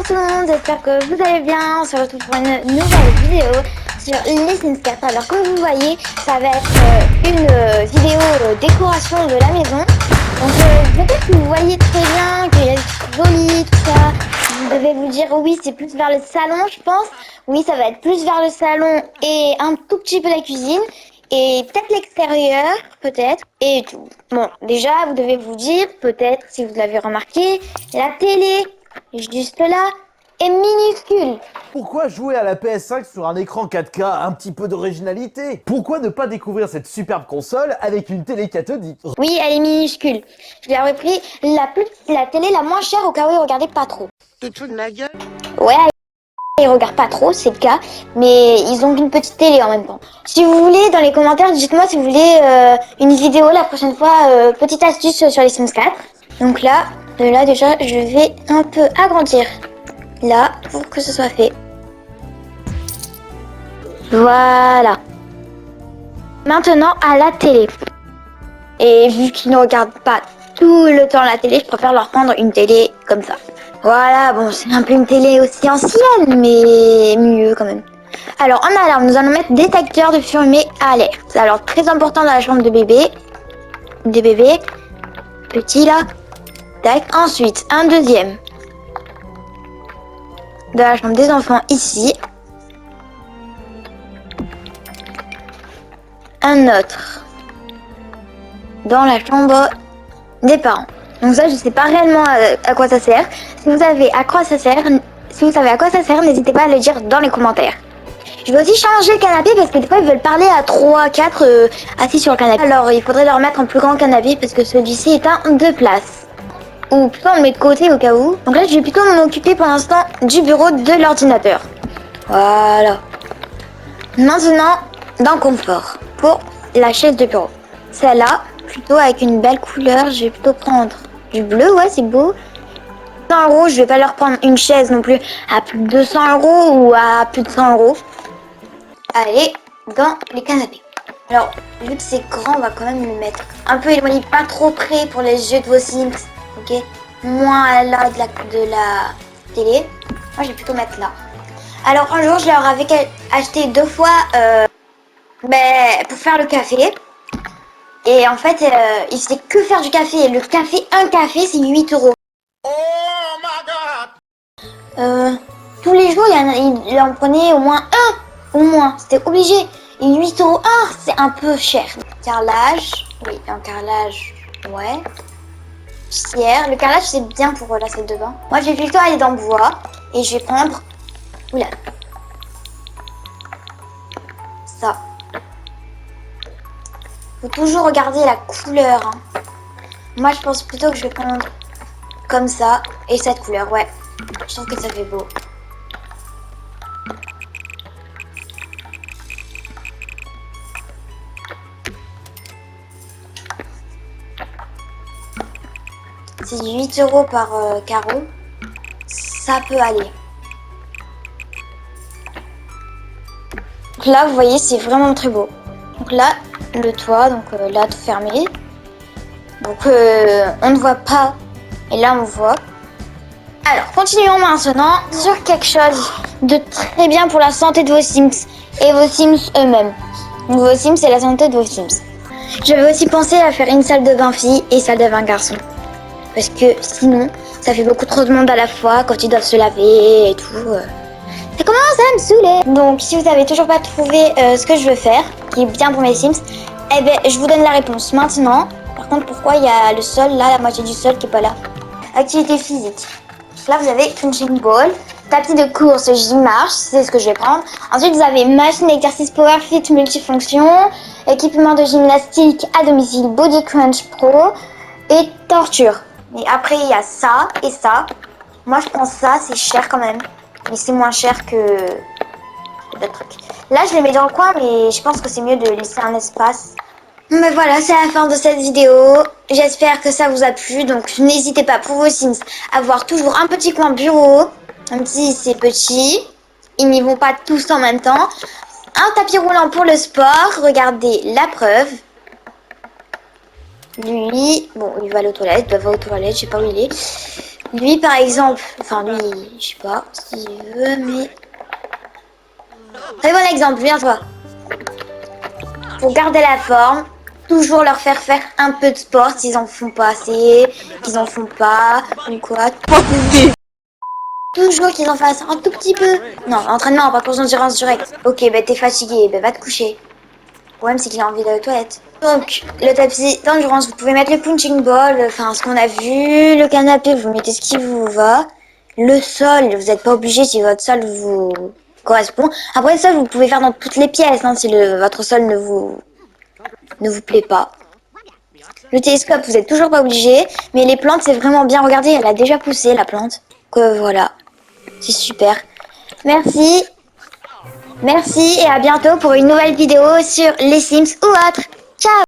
Bonjour tout le monde, j'espère que vous allez bien. On se retrouve pour une nouvelle vidéo sur les Sims 4. Alors comme vous voyez, ça va être une vidéo décoration de la maison. Donc peut-être que vous voyez très bien qu'il y a des trucs jolis, tout ça. Vous devez vous dire oui, c'est plus vers le salon, je pense. Oui, ça va être plus vers le salon et un tout petit peu la cuisine. Et peut-être l'extérieur, peut-être, et tout. Bon, déjà, vous devez vous dire, peut-être, si vous l'avez remarqué, la télé, juste là, est minuscule. Pourquoi jouer à la PS5 sur un écran 4K? Un petit peu d'originalité. Pourquoi ne pas découvrir cette superbe console avec une télé cathodique? Oui, elle est minuscule. Je lui ai repris la télé la moins chère au cas où il regardait pas trop. Tu te fous de ma gueule? Ouais, ils regardent pas trop, c'est le cas, mais ils ont qu'une petite télé en même temps. Si vous voulez, dans les commentaires, dites-moi si vous voulez une vidéo la prochaine fois, petite astuce sur les Sims 4. Donc là déjà, je vais un peu agrandir là pour que ce soit fait. Voilà. Maintenant à la télé. Et vu qu'ils ne regardent pas tout le temps la télé, je préfère leur prendre une télé comme ça. Voilà, bon, c'est un peu une télé aussi ancienne, mais mieux quand même. Alors, en alarme, nous allons mettre détecteur de fumée à alerte. Alors, très important dans la chambre de bébé. Des bébés. Petit là. Tac. Ensuite, un deuxième. Dans la chambre des enfants, ici. Un autre. Dans la chambre des parents. Donc ça, je sais pas réellement à quoi ça sert. Si vous savez à quoi ça sert, n'hésitez pas à le dire dans les commentaires. Je vais aussi changer le canapé parce que des fois ils veulent parler à 3, 4 assis sur le canapé. Alors il faudrait leur mettre un plus grand canapé parce que celui-ci est un 2 places. Ou plutôt on le met de côté au cas où. Donc là je vais plutôt m'occuper pour l'instant du bureau de l'ordinateur. Voilà. Maintenant, dans confort, pour la chaise de bureau. Celle-là, plutôt avec une belle couleur, je vais plutôt prendre du bleu, ouais c'est beau. 100 €, je vais pas leur prendre une chaise non plus à plus de 200 € ou à plus de 100 €. Allez, dans les canapés. Alors, vu que c'est grand, on va quand même le mettre un peu éloigné, pas trop près pour les yeux de vos Sims, ok? Moins là de la télé. Moi, je vais plutôt mettre là. Alors, un jour, je leur avais acheté 2 fois pour faire le café. Et en fait, il faisait que faire du café. Et le café, un café, c'est 8 €. Oh my god! Tous les jours, il en prenait au moins un. Au moins, c'était obligé. Et 8 €, c'est un peu cher. Carrelage, oui, un carrelage, ouais. Pierre, le carrelage c'est bien pour la salle de bain. Moi, je vais plutôt aller dans le bois et je vais prendre, oula, ça. Faut toujours regarder la couleur. Hein. Moi, je pense plutôt que je vais prendre comme ça et cette couleur, ouais. Je trouve que ça fait beau. C'est 8 € par carreau. Ça peut aller. Donc là, vous voyez, c'est vraiment très beau. Donc là, le toit, donc là, tout fermé. Donc on ne voit pas. Et là, on voit. Alors, continuons maintenant sur quelque chose de très bien pour la santé de vos Sims et vos Sims eux-mêmes. Donc, vos Sims et la santé de vos Sims. Je vais aussi penser à faire une salle de bain fille et salle de bain garçon. Parce que sinon, ça fait beaucoup trop de monde à la fois quand ils doivent se laver et tout. Ça commence à me saouler. Donc, si vous n'avez toujours pas trouvé ce que je veux faire, qui est bien pour mes Sims, eh ben, je vous donne la réponse maintenant. Par contre, pourquoi il y a le sol, là, la moitié du sol qui est pas là? Activité physique. Là, vous avez punching ball, tapis de course, Gymmarche, c'est ce que je vais prendre. Ensuite, vous avez machine d'exercice Power Fit multifonction, équipement de gymnastique à domicile Body Crunch Pro et torture. Et après, il y a ça et ça. Moi, je prends ça, c'est cher quand même. Mais c'est moins cher que d'autres trucs. Là, je les mets dans le coin, mais je pense que c'est mieux de laisser un espace. Mais voilà, c'est la fin de cette vidéo. J'espère que ça vous a plu. Donc, n'hésitez pas pour vos Sims à avoir toujours un petit coin bureau. Même si c'est petit. Ils n'y vont pas tous en même temps. Un tapis roulant pour le sport. Regardez la preuve. Lui, bon, il va aller aux toilettes, il doit aller aux toilettes, je sais pas où il est. Lui, par exemple, enfin lui, je sais pas s'il veut, mais... Très bon exemple, viens toi. Pour garder la forme, toujours leur faire un peu de sport s'ils en font pas assez, qu'ils en font pas, ou quoi. Toujours qu'ils en fassent un tout petit peu. Non, entraînement, pas course d'endurance direct. Ok, bah t'es fatigué, bah va te coucher. Le problème, c'est qu'il a envie d'aller aux toilettes. Donc, le tapis d'endurance, vous pouvez mettre le punching ball, enfin, ce qu'on a vu. Le canapé, vous mettez ce qui vous va. Le sol, vous n'êtes pas obligé si votre sol vous correspond. Après ça, vous pouvez faire dans toutes les pièces, hein, si votre sol ne vous plaît pas. Le télescope, vous n'êtes toujours pas obligé. Mais les plantes, c'est vraiment bien. Regardez, elle a déjà poussé, la plante. Que voilà. C'est super. Merci. Merci et à bientôt pour une nouvelle vidéo sur les Sims ou autre. Ciao!